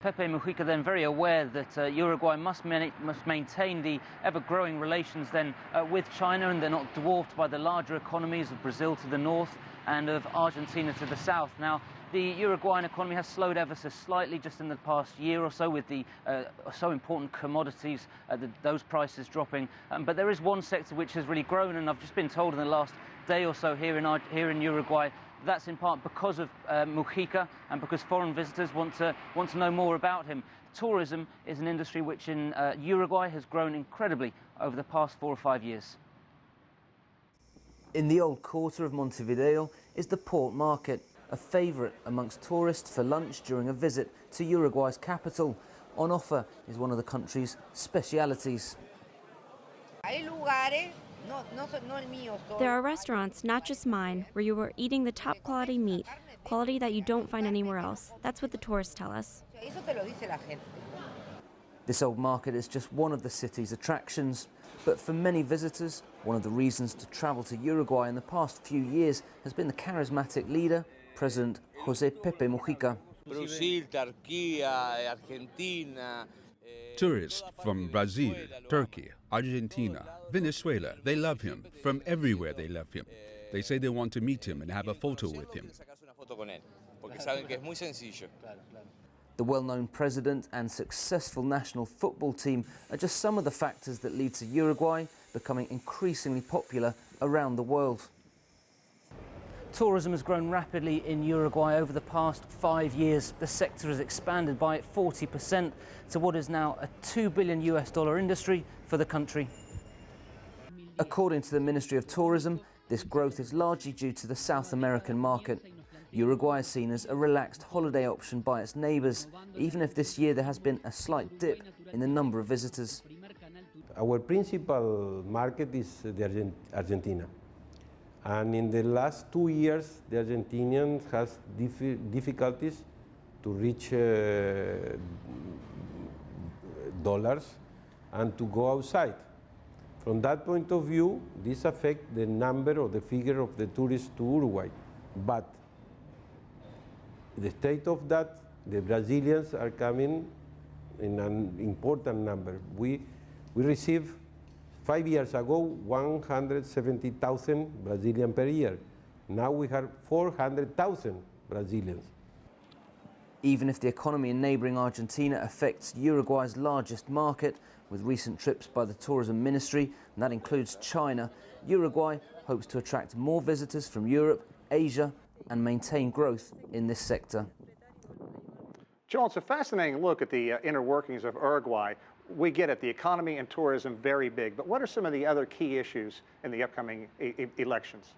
Pepe Mujica then very aware that Uruguay must maintain the ever-growing relations then with China, and they're not dwarfed by the larger economies of Brazil to the north and of Argentina to the south. Now, the Uruguayan economy has slowed ever so slightly just in the past year or so with the so important commodities, those prices dropping. But there is one sector which has really grown, and I've just been told in the last day or so here in Uruguay, that's in part because of Mujica and because foreign visitors want to know more about him. Tourism is an industry which in Uruguay has grown incredibly over the past 4 or 5 years. In the old quarter of Montevideo is the port market, a favourite amongst tourists for lunch during a visit to Uruguay's capital. On offer is one of the country's specialities. There are restaurants, not just mine, where you are eating the top quality meat, quality that you don't find anywhere else. That's what the tourists tell us. This old market is just one of the city's attractions, but for many visitors, one of the reasons to travel to Uruguay in the past few years has been the charismatic leader, President José Pepe Mujica. Brazil, Turkey, Argentina. Tourists from Brazil, Turkey, Argentina, Venezuela, they love him. From everywhere they love him. They say they want to meet him and have a photo with him. The well-known president and successful national football team are just some of the factors that lead to Uruguay becoming increasingly popular around the world. Tourism has grown rapidly in Uruguay over the past 5 years. The sector has expanded by 40% to what is now a $2 billion industry for the country. According to the Ministry of Tourism, this growth is largely due to the South American market. Uruguay is seen as a relaxed holiday option by its neighbours, even if this year there has been a slight dip in the number of visitors. Our principal market is Argentina. And in the last 2 years, the Argentinians has difficulties to reach dollars and to go outside. From that point of view, this affects the number or the figure of the tourists to Uruguay. But the state of that, the Brazilians are coming in an important number. We receive 5 years ago, 170,000 Brazilians per year. Now we have 400,000 Brazilians. Even if the economy in neighbouring Argentina affects Uruguay's largest market, with recent trips by the tourism ministry, and that includes China, Uruguay hopes to attract more visitors from Europe, Asia, and maintain growth in this sector. Joel, it's a fascinating look at the inner workings of Uruguay. We get it, the economy and tourism very big, but what are some of the other key issues in the upcoming elections?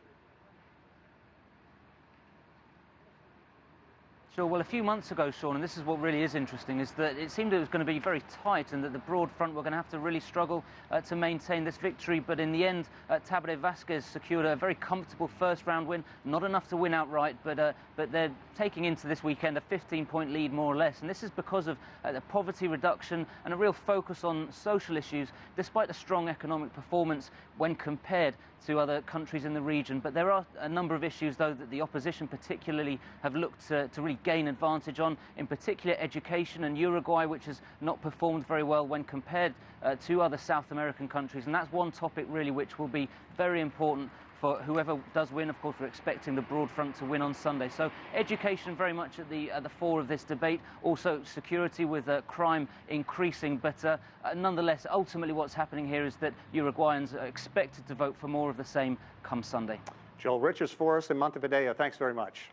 Sure. Well, a few months ago, Sean, and this is what really is interesting, is that it seemed it was going to be very tight and that the broad front were going to have to really struggle to maintain this victory. But in the end, Tabaré Vázquez secured a very comfortable first-round win. Not enough to win outright, but they're taking into this weekend a 15-point lead, more or less. And this is because of the poverty reduction and a real focus on social issues, despite a strong economic performance when compared to other countries in the region. But there are a number of issues, though, that the opposition particularly have looked to really gain advantage on, in particular education, and Uruguay, which has not performed very well when compared to other South American countries. And that's one topic really which will be very important for whoever does win. Of course, we're expecting the broad front to win on Sunday. So education very much at the fore of this debate. Also security, with crime increasing. But nonetheless, ultimately what's happening here is that Uruguayans are expected to vote for more of the same come Sunday. Joel Richards for us in Montevideo. Thanks very much.